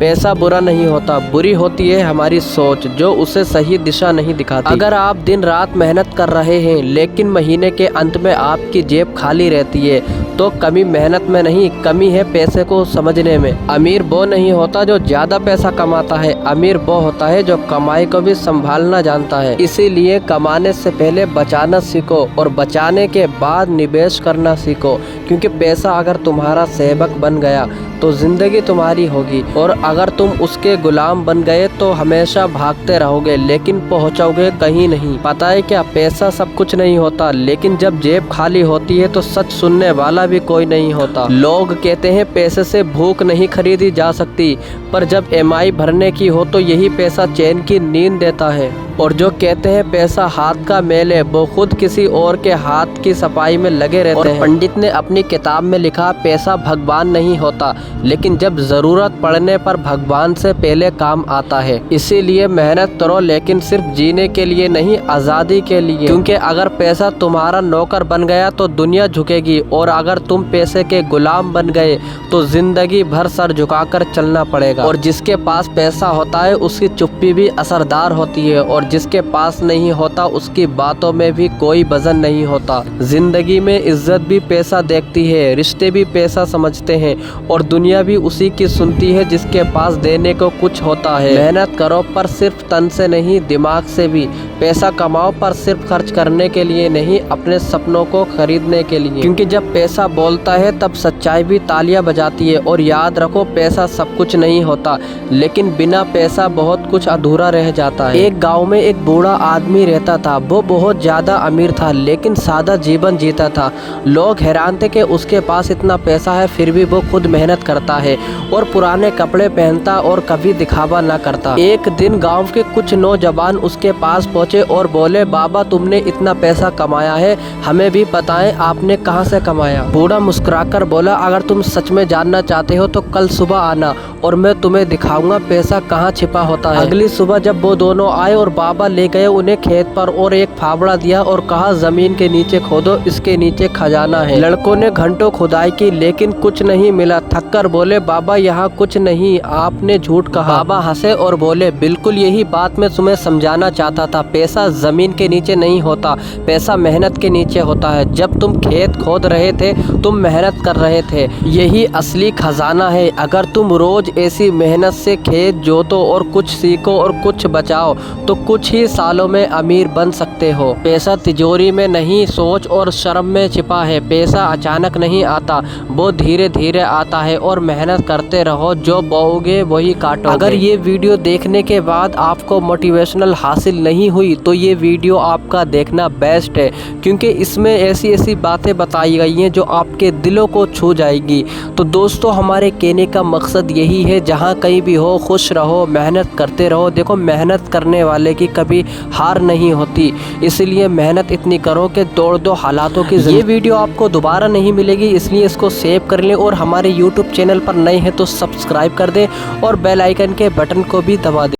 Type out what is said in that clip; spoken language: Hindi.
पैसा बुरा नहीं होता, बुरी होती है हमारी सोच जो उसे सही दिशा नहीं दिखाती। अगर आप दिन रात मेहनत कर रहे हैं लेकिन महीने के अंत में आपकी जेब खाली रहती है तो कमी मेहनत में नहीं, कमी है पैसे को समझने में। अमीर वो नहीं होता जो ज्यादा पैसा कमाता है, अमीर वो होता है जो कमाई को भी संभालना जानता है। इसीलिए कमाने से पहले बचाना सीखो और बचाने के बाद निवेश करना सीखो, क्योंकि पैसा अगर तुम्हारा सेवक बन गया तो जिंदगी तुम्हारी होगी, और अगर तुम उसके गुलाम बन गए तो हमेशा भागते रहोगे लेकिन पहुंचोगे कहीं नहीं। पता है क्या, पैसा सब कुछ नहीं होता, लेकिन जब जेब खाली होती है तो सच सुनने वाला भी कोई नहीं होता। लोग कहते हैं पैसे से भूख नहीं खरीदी जा सकती, पर जब EMI भरने की हो तो यही पैसा चैन की नींद देता है। और जो कहते हैं पैसा हाथ का मेल है, वो खुद किसी और के हाथ की सफाई में लगे रहते हैं। पंडित ने अपनी किताब में लिखा, पैसा भगवान नहीं होता, लेकिन जब जरूरत पड़ने पर भगवान से पहले काम आता है। इसीलिए मेहनत करो, लेकिन सिर्फ जीने के लिए नहीं, आज़ादी के लिए। क्योंकि अगर पैसा तुम्हारा नौकर बन गया तो दुनिया झुकेगी, और अगर तुम पैसे के गुलाम बन गए तो जिंदगी भर सर झुकाकर चलना पड़ेगा। और जिसके पास पैसा होता है उसकी चुप्पी भी असरदार होती है, और जिसके पास नहीं होता उसकी बातों में भी कोई वजन नहीं होता। जिंदगी में इज्जत भी पैसा देखती है, रिश्ते भी पैसा समझते हैं, और दुनिया भी उसी की सुनती है जिसके पास देने को कुछ होता है। मेहनत करो पर सिर्फ तन से नहीं, दिमाग से भी। पैसा कमाओ पर सिर्फ खर्च करने के लिए नहीं, अपने सपनों को खरीदने के लिए। क्योंकि जब पैसा बोलता है तब सच्चाई भी तालियां बजाती है। और याद रखो, पैसा सब कुछ नहीं होता, लेकिन बिना पैसा बहुत कुछ अधूरा रह जाता है। एक गाँव में एक बूढ़ा आदमी रहता था। वो बहुत ज्यादा अमीर था लेकिन सादा जीवन जीता था। लोग हैरान थे कि उसके पास इतना पैसा है फिर भी वो खुद मेहनत करता है और पुराने कपड़े पहनता और कभी दिखावा ना करता। एक दिन गांव के कुछ नौजवान उसके पास पहुंचे और बोले, बाबा तुमने इतना पैसा कमाया है, हमें भी बताएं आपने कहां से कमाया। बूढ़ा मुस्कुराकर बोला, अगर तुम सच में जानना चाहते हो तो कल सुबह आना और मैं तुम्हें दिखाऊंगा पैसा कहाँ छिपा होता है। अगली सुबह जब वो दोनों आए और बाबा ले गए उन्हें खेत पर और एक फावड़ा दिया और कहा, जमीन के नीचे खोदो, इसके नीचे खजाना है। लड़कों ने घंटों खुदाई की लेकिन कुछ नहीं मिला। थककर बोले, बाबा यहाँ कुछ नहीं, आपने झूठ कहा। बाबा हंसे और बोले, बिल्कुल यही बात मैं तुम्हें समझाना चाहता था। पैसा जमीन के नीचे नहीं होता, पैसा मेहनत के नीचे होता है। जब तुम खेत खोद रहे थे तुम मेहनत कर रहे थे, यही असली खजाना है। अगर तुम रोज ऐसी मेहनत से खेत जोतो और कुछ सीखो और कुछ बचाओ तो कुछ ही सालों में अमीर बन सकते हो। पैसा तिजोरी में नहीं, सोच और शर्म में छिपा है। पैसा अचानक नहीं आता, वो धीरे धीरे आता है, और मेहनत करते रहो, जो बोओगे वही काटोगे। अगर ये वीडियो देखने के बाद आपको मोटिवेशनल हासिल नहीं हुई तो ये वीडियो आपका देखना बेस्ट है, क्योंकि इसमें ऐसी ऐसी बातें बताई गई हैं जो आपके दिलों को छू जाएगी। तो दोस्तों, हमारे कहने का मकसद यही है, जहाँ कहीं भी हो खुश रहो, मेहनत करते रहो। देखो, मेहनत करने वाले की कभी हार नहीं होती, इसलिए मेहनत इतनी करो कि तोड़ दो हालातों की। ये वीडियो आपको दोबारा नहीं मिलेगी, इसलिए इसको सेव कर लें, और हमारे YouTube चैनल पर नए हैं तो सब्सक्राइब कर दें और बेल आइकन के बटन को भी दबा दें।